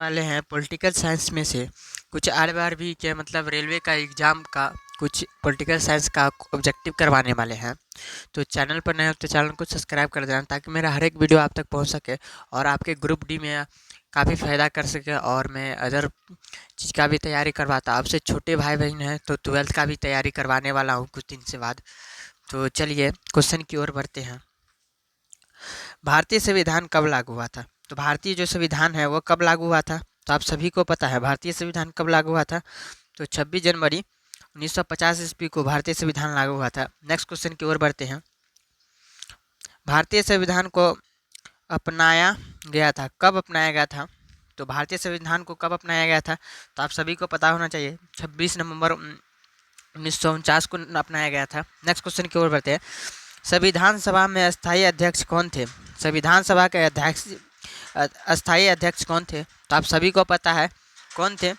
वाले हैं political science में से कुछ आरआरबी के मतलब रेलवे का एग्ज़ाम का कुछ पॉलिटिकल साइंस का ऑब्जेक्टिव करवाने वाले हैं। तो चैनल पर नए हो तो चैनल को सब्सक्राइब कर देना ताकि मेरा हर एक वीडियो आप तक पहुंच सके और आपके ग्रुप डी में काफ़ी फ़ायदा कर सके। और मैं अदर चीज़ का भी तैयारी करवाता, आपसे छोटे भाई बहन हैं तो ट्वेल्थ का भी तैयारी करवाने वाला हूँ कुछ दिन से बाद। तो चलिए क्वेश्चन की ओर बढ़ते हैं। भारतीय संविधान कब लागू हुआ था? तो भारतीय जो संविधान है वो कब लागू हुआ था? तो आप सभी को पता है भारतीय संविधान कब लागू हुआ था। तो 26 जनवरी 1950 ईस्वी को भारतीय संविधान लागू हुआ था। नेक्स्ट क्वेश्चन की ओर बढ़ते हैं। भारतीय संविधान को अपनाया गया था, कब अपनाया गया था? तो भारतीय संविधान को कब अपनाया गया था? तो आप सभी को पता होना चाहिए 26 नवंबर 1949 को अपनाया गया था। नेक्स्ट क्वेश्चन की ओर बढ़ते हैं। संविधान सभा में अस्थायी अध्यक्ष कौन थे? संविधान सभा के अध्यक्ष अस्थायी अध्यक्ष कौन थे? तो आप सभी को पता है कौन थे।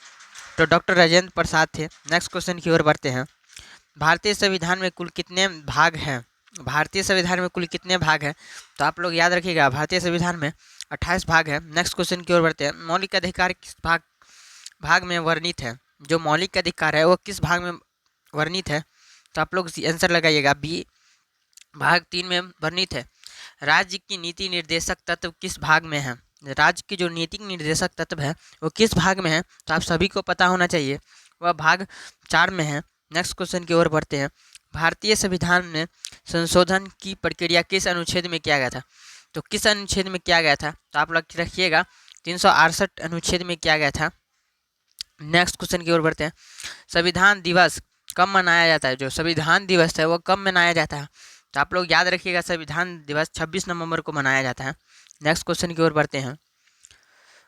तो डॉक्टर राजेंद्र प्रसाद थे। नेक्स्ट क्वेश्चन की ओर बढ़ते हैं। भारतीय संविधान में कुल कितने भाग हैं? भारतीय संविधान में कुल कितने भाग हैं? तो आप लोग याद रखिएगा भारतीय संविधान में 28 भाग है। नेक्स्ट क्वेश्चन की ओर बढ़ते हैं। मौलिक अधिकार किस भाग में वर्णित है? जो मौलिक अधिकार है वो किस भाग में वर्णित है? तो आप लोग आंसर लगाइएगा बी, भाग 3 में वर्णित है। राज्य की नीति निर्देशक तत्व किस भाग में है? राज्य की जो नीति निर्देशक तत्व है वो किस भाग में है? तो आप सभी को पता होना चाहिए वह भाग 4 में है। नेक्स्ट क्वेश्चन की ओर बढ़ते हैं। भारतीय संविधान में संशोधन की प्रक्रिया किस अनुच्छेद में किया गया था? तो किस अनुच्छेद में किया गया था? तो आप लोग रखिएगा 368 अनुच्छेद में किया गया था। नेक्स्ट क्वेश्चन की ओर बढ़ते हैं। संविधान दिवस कब मनाया जाता है? जो संविधान दिवस है वो कब मनाया जाता है? तो आप लोग याद रखिएगा संविधान दिवस 26 नवंबर को मनाया जाता है। नेक्स्ट क्वेश्चन की ओर बढ़ते हैं।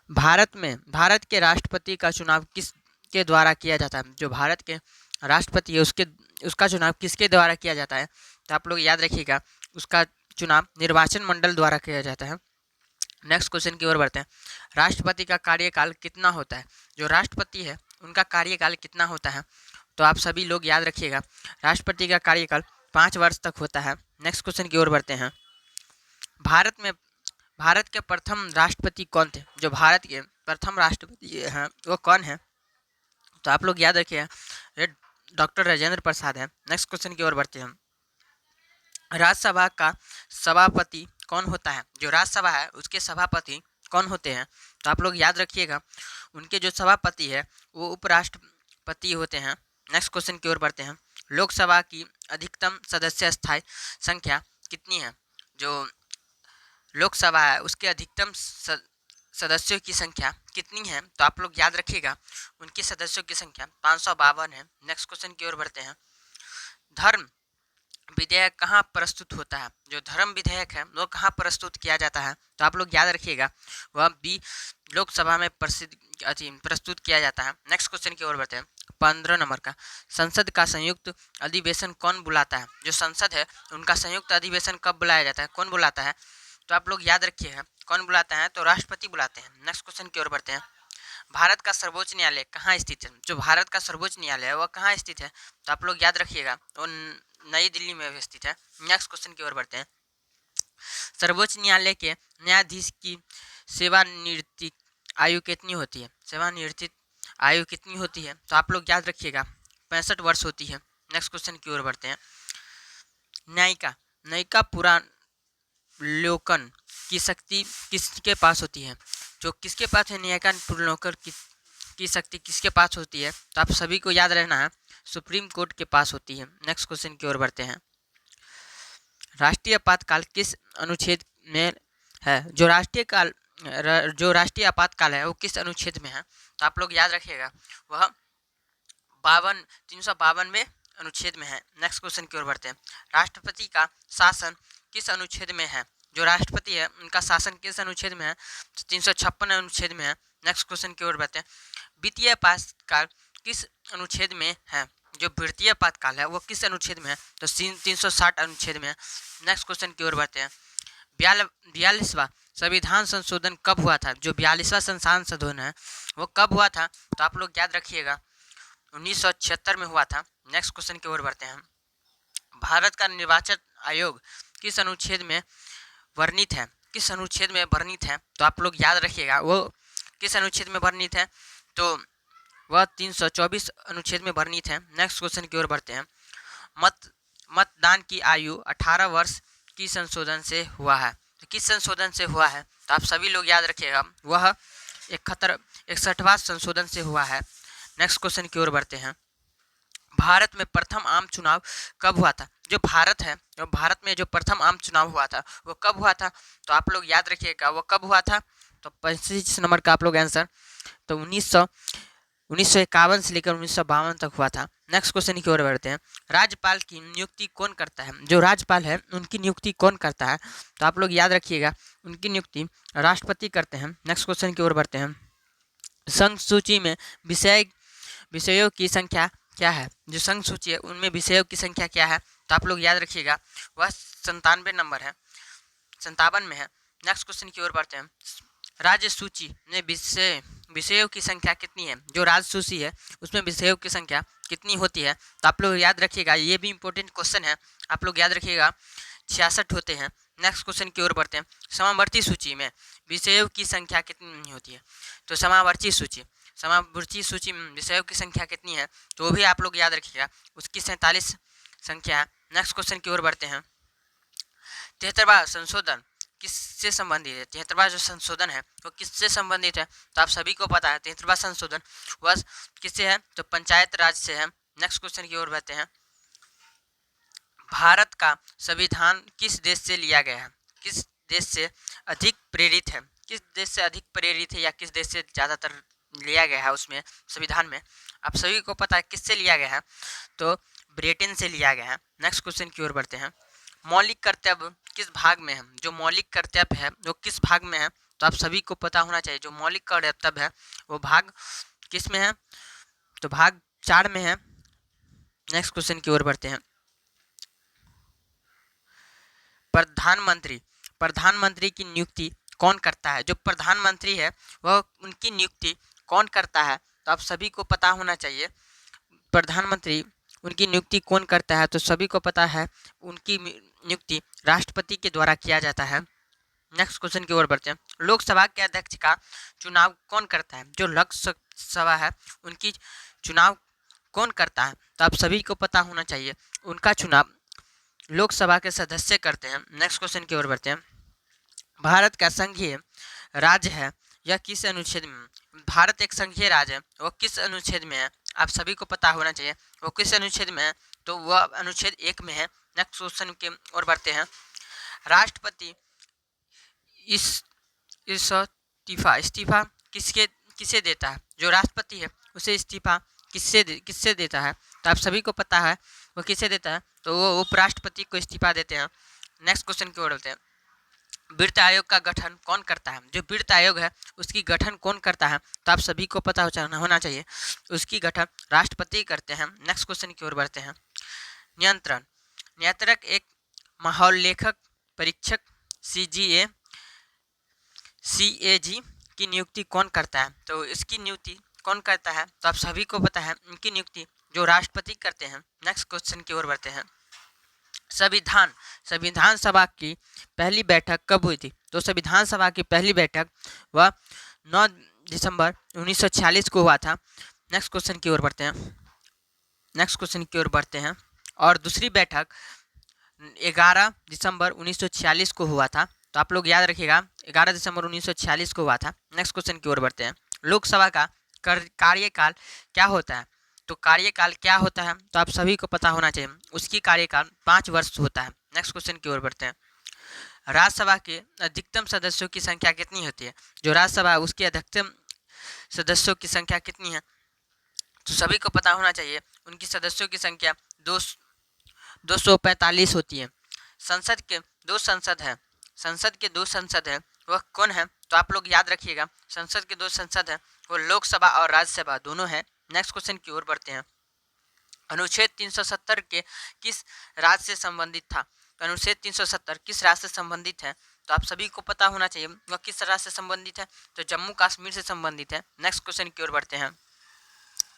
भारत के राष्ट्रपति का चुनाव किसके द्वारा किया जाता है? जो भारत के राष्ट्रपति है उसका चुनाव किसके द्वारा किया जाता है? तो आप लोग याद रखिएगा उसका चुनाव निर्वाचन मंडल द्वारा किया जाता है। नेक्स्ट क्वेश्चन की ओर बढ़ते हैं। राष्ट्रपति का कार्यकाल कितना होता है? जो राष्ट्रपति है उनका कार्यकाल कितना होता है? तो आप सभी लोग याद रखिएगा राष्ट्रपति का कार्यकाल 5 वर्ष तक होता है। नेक्स्ट क्वेश्चन की ओर बढ़ते हैं। भारत के प्रथम राष्ट्रपति कौन थे? जो भारत के प्रथम राष्ट्रपति हैं वो कौन है? तो आप लोग याद रखिएगा ये डॉक्टर राजेंद्र प्रसाद है। नेक्स्ट क्वेश्चन की ओर बढ़ते हैं। राज्यसभा का सभापति कौन होता है? जो राज्यसभा है उसके सभापति कौन होते हैं? तो आप लोग याद रखिएगा उनके जो सभापति है वो उपराष्ट्रपति होते हैं। नेक्स्ट क्वेश्चन की ओर बढ़ते हैं। लोकसभा की अधिकतम सदस्य स्थायी संख्या कितनी है? जो लोकसभा है उसके अधिकतम सदस्यों की संख्या कितनी है? तो आप लोग याद रखिएगा उनके सदस्यों की संख्या 552 है। नेक्स्ट क्वेश्चन की ओर बढ़ते हैं। धर्म विधेयक कहाँ प्रस्तुत होता है? जो धर्म विधेयक है वो कहाँ प्रस्तुत किया जाता है? तो आप लोग याद रखिएगा वह भी लोकसभा में प्रस्तुत किया जाता है। नेक्स्ट क्वेश्चन की ओर बढ़ते हैं। 15 नंबर का, संसद का संयुक्त अधिवेशन कौन बुलाता है? जो संसद है उनका संयुक्त अधिवेशन कब बुलाया जाता है? कौन बुलाता है? तो आप लोग याद रखिएगा कौन बुलाता है? तो राष्ट्रपति बुलाते हैं। नेक्स्ट क्वेश्चन की ओर बढ़ते हैं। भारत का सर्वोच्च न्यायालय कहाँ स्थित है? जो भारत का सर्वोच्च न्यायालय है वह कहाँ स्थित है? तो आप लोग याद रखिएगा वो नई दिल्ली में स्थित है। नेक्स्ट क्वेश्चन की ओर बढ़ते हैं। सर्वोच्च न्यायालय के न्यायाधीश की सेवानिवृत्ति आयु कितनी होती है? सेवानिवृत्ति आयु कितनी होती है? तो आप लोग याद रखिएगा 65 वर्ष होती है। नेक्स्ट क्वेश्चन की ओर बढ़ते हैं। न्यायिका पुनर्विलोकन की शक्ति किसके पास होती है? जो किसके पास है न्यायिका पुनर्विलोकन की शक्ति किसके पास होती है? तो आप सभी को याद रहना है सुप्रीम कोर्ट के पास होती है। नेक्स्ट क्वेश्चन की ओर बढ़ते हैं। राष्ट्रीय आपातकाल किस अनुच्छेद में है? जो राष्ट्रीय आपातकाल है वो किस अनुच्छेद में है? तो आप लोग याद रखिएगा वह 352वें अनुच्छेद में है। नेक्स्ट क्वेश्चन की ओर बढ़ते हैं। राष्ट्रपति का शासन किस अनुच्छेद में है? जो राष्ट्रपति है उनका शासन किस अनुच्छेद में है? तो 356 अनुच्छेद में है। नेक्स्ट क्वेश्चन की ओर बढ़ते हैं। वित्तीय आपातकाल किस अनुच्छेद में है? जो वित्तीय आपातकाल है वो किस अनुच्छेद में है? तो 360 अनुच्छेद में है। नेक्स्ट क्वेश्चन की ओर बढ़ते हैं। 42वां संविधान संशोधन कब हुआ था? जो 42वां संशोधन है वो कब हुआ था? तो आप लोग याद रखिएगा 1976 में हुआ था। नेक्स्ट क्वेश्चन की ओर बढ़ते हैं। भारत का निर्वाचन आयोग किस अनुच्छेद में वर्णित है? किस अनुच्छेद में वर्णित है? तो आप लोग याद रखिएगा वो किस अनुच्छेद में वर्णित है? तो वह 324 अनुच्छेद में वर्णित है। नेक्स्ट क्वेश्चन की ओर बढ़ते हैं। मतदान की आयु 18 वर्ष की संशोधन से हुआ है। तो किस संशोधन से हुआ है? तो आप सभी लोग याद रखिएगा, वह 61वां संशोधन से हुआ है। नेक्स्ट क्वेश्चन की ओर बढ़ते हैं। भारत में प्रथम आम चुनाव कब हुआ था? जो भारत में जो प्रथम आम चुनाव हुआ था वो कब हुआ था? तो आप लोग याद रखिएगा वो कब हुआ था। तो 25 नंबर का आप लोग आंसर, तो 1951 से लेकर 1952 तक हुआ था। नेक्स्ट क्वेश्चन की ओर बढ़ते हैं। राज्यपाल की नियुक्ति कौन करता है? जो राज्यपाल है उनकी नियुक्ति कौन करता है? तो आप लोग याद रखिएगा उनकी नियुक्ति राष्ट्रपति करते हैं। नेक्स्ट क्वेश्चन की ओर बढ़ते हैं। संघ सूची में विषयों की संख्या क्या है? जो संघ सूची है उनमें विषयों की संख्या क्या है? तो आप लोग याद रखिएगा वह 97 नंबर है, 57 में है। नेक्स्ट क्वेश्चन की ओर बढ़ते हैं। राज्य सूची में विषयों की संख्या कितनी है? जो राज्य सूची है उसमें विषयों की संख्या कितनी होती है? तो आप लोग याद रखिएगा, ये भी इंपॉर्टेंट क्वेश्चन है, आप लोग याद रखिएगा 66 होते हैं। नेक्स्ट क्वेश्चन की ओर बढ़ते हैं। समावर्ती सूची में विषयों की संख्या कितनी होती है? तो समावर्ती सूची में विषयों की संख्या कितनी है? तो वो भी आप लोग याद रखिएगा, उसकी 47 संख्या है। नेक्स्ट क्वेश्चन की ओर बढ़ते हैं। 73वां संशोधन किससे संबंधित है? 73वां जो संशोधन है वो किससे संबंधित है? तो आप सभी को पता है 73वां संशोधन वह किससे है? तो पंचायत राज से है। नेक्स्ट क्वेश्चन की ओर बढ़ते हैं। भारत का संविधान किस देश से लिया गया है? किस देश से अधिक प्रेरित है? किस देश से अधिक प्रेरित है या किस देश से ज़्यादातर लिया गया है उसमें संविधान में? आप सभी को पता है किससे लिया गया है, तो ब्रिटेन से लिया गया है। नेक्स्ट क्वेश्चन की ओर बढ़ते हैं। मौलिक कर्तव्य किस भाग में है? जो मौलिक कर्तव्य है वो किस भाग में है? तो आप सभी को पता होना चाहिए जो मौलिक कर्तव्य है वो भाग किस में है? तो भाग 4 में है। नेक्स्ट क्वेश्चन की ओर बढ़ते हैं। प्रधानमंत्री की नियुक्ति कौन करता है? जो प्रधानमंत्री है वह उनकी नियुक्ति कौन करता है? तो आप सभी को पता होना चाहिए प्रधानमंत्री उनकी नियुक्ति कौन करता है। तो सभी को पता है उनकी नियुक्ति राष्ट्रपति के द्वारा किया जाता है। नेक्स्ट क्वेश्चन की ओर बढ़ते हैं। लोकसभा के अध्यक्ष का चुनाव कौन करता है? जो लोकसभा है उनकी चुनाव कौन करता है? तो आप सभी को पता होना चाहिए उनका चुनाव लोकसभा के सदस्य करते हैं। नेक्स्ट क्वेश्चन की ओर बढ़ते हैं। भारत का संघीय राज्य है यह किस अनुच्छेद में? भारत एक संघीय राज्य है, वो किस अनुच्छेद में है? आप सभी को पता होना चाहिए वो किस अनुच्छेद में है, तो वह अनुच्छेद 1 में है। नेक्स्ट क्वेश्चन की ओर बढ़ते हैं। राष्ट्रपति इस्तीफा किसे देता है? जो राष्ट्रपति है उसे इस्तीफा किससे देता है? तो आप सभी को पता है वो किसे देता है, तो वो उपराष्ट्रपति को इस्तीफा देते हैं। नेक्स्ट क्वेश्चन की ओर बढ़ते हैं। वित्त आयोग का गठन कौन करता है? जो वित्त आयोग है उसकी गठन कौन करता है? तो आप सभी को पता होना चाहिए उसकी गठन राष्ट्रपति करते हैं। नेक्स्ट क्वेश्चन की ओर बढ़ते हैं। नियंत्रक एक माहौल लेखक परीक्षक CAG की नियुक्ति कौन करता है? तो इसकी नियुक्ति कौन करता है? तो आप सभी को पता है इनकी नियुक्ति जो राष्ट्रपति करते हैं। नेक्स्ट क्वेश्चन की ओर बढ़ते हैं। संविधान सभा की पहली बैठक कब हुई थी? तो संविधान सभा की पहली बैठक वह 9 दिसंबर 1946 को हुआ था। नेक्स्ट क्वेश्चन की ओर बढ़ते हैं। और दूसरी बैठक 11 दिसंबर 1946 को हुआ था। तो आप लोग याद रखिएगा 11 दिसंबर 1946 को हुआ था। नेक्स्ट क्वेश्चन की ओर बढ़ते हैं। लोकसभा का कार्यकाल क्या होता है? तो कार्यकाल क्या होता है? तो आप सभी को पता होना चाहिए उसकी कार्यकाल 5 वर्ष होता है। नेक्स्ट क्वेश्चन की ओर बढ़ते हैं। राज्यसभा के अधिकतम सदस्यों की संख्या कितनी होती है? जो राज्यसभा है उसके अधिकतम सदस्यों की संख्या कितनी है? तो सभी को पता होना चाहिए उनकी सदस्यों की संख्या 245 होती है। संसद के दो संसद है वह कौन है? तो आप लोग याद रखिएगा संसद के 2 संसद है वो लोकसभा और राज्यसभा दोनों है। नेक्स्ट क्वेश्चन की ओर बढ़ते हैं। अनुच्छेद 370 के किस राज्य से संबंधित था? अनुच्छेद 370 किस राज्य से संबंधित है? तो आप सभी को पता होना चाहिए वह किस राज्य से संबंधित है, तो जम्मू कश्मीर से संबंधित है। नेक्स्ट क्वेश्चन की ओर बढ़ते हैं।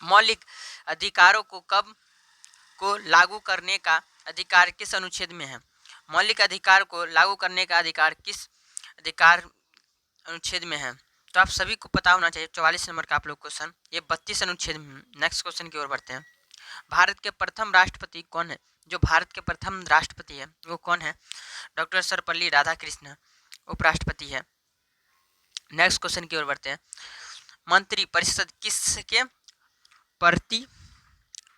मौलिक अधिकारों को लागू करने का अधिकार किस अनुच्छेद में है? मौलिक अधिकार को लागू करने का अधिकार किस अनुच्छेद में है? तो आप सभी को पता होना चाहिए 44 नंबर का आप लोग क्वेश्चन, ये 32 अनुच्छेद में। नेक्स्ट क्वेश्चन की ओर बढ़ते हैं। भारत के प्रथम राष्ट्रपति कौन है? जो भारत के प्रथम राष्ट्रपति है वो कौन है? डॉक्टर सर्वपल्ली राधाकृष्णन उपराष्ट्रपति है। नेक्स्ट क्वेश्चन की ओर बढ़ते हैं। मंत्री परिषद किसके प्रति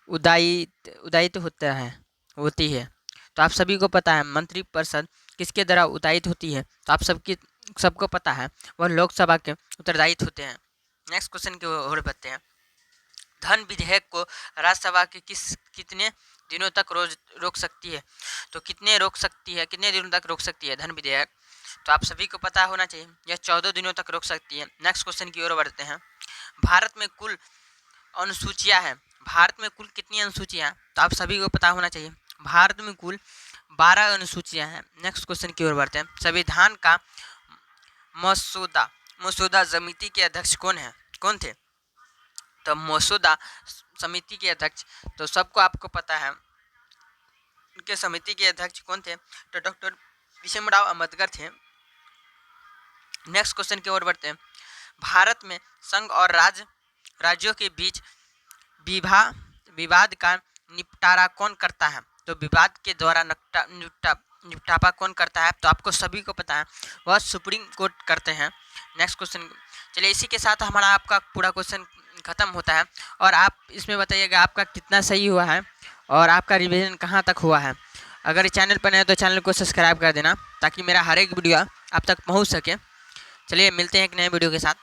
उदायित होती है? तो आप सभी को पता है मंत्री परिषद किसके द्वारा उदायित होती है? तो आप सबको पता है वह लोकसभा के उत्तरदायित्व होते हैं। नेक्स्ट क्वेश्चन की ओर बढ़ते हैं। धन विधेयक को राज्यसभा के कितने दिनों तक रोक सकती है? तो कितने दिनों तक रोक सकती है धन विधेयक? तो आप सभी को पता होना चाहिए यह 14 दिनों तक रोक सकती है। नेक्स्ट क्वेश्चन की ओर बढ़ते हैं। भारत में कुल अनुसूचियां हैं। भारत में कुल कितनी अनुसूचियां हैं? तो आप सभी को पता होना चाहिए भारत में कुल 12 अनुसूचियां हैं। नेक्स्ट क्वेश्चन की ओर बढ़ते हैं। संविधान का मसौदा समिति के अध्यक्ष कौन थे? तो मसौदा समिति के अध्यक्ष, तो सबको आपको पता है उनके समिति के अध्यक्ष कौन थे? तो डॉक्टर भीमराव अम्बेडकर थे। नेक्स्ट क्वेश्चन की ओर बढ़ते हैं। भारत में संघ और राज्यों के बीच विवाद का निपटारा कौन करता है? तो विवाद के द्वारा निपटारा कौन करता है? तो आपको सभी को पता है वह सुप्रीम कोर्ट करते हैं। नेक्स्ट क्वेश्चन, चलिए इसी के साथ हमारा आपका पूरा क्वेश्चन ख़त्म होता है और आप इसमें बताइएगा आपका कितना सही हुआ है और आपका रिवीजन कहाँ तक हुआ है। अगर चैनल पर नए तो चैनल को सब्सक्राइब कर देना ताकि मेरा हर एक वीडियो आप तक पहुँच सके। चलिए मिलते हैं एक नए वीडियो के साथ।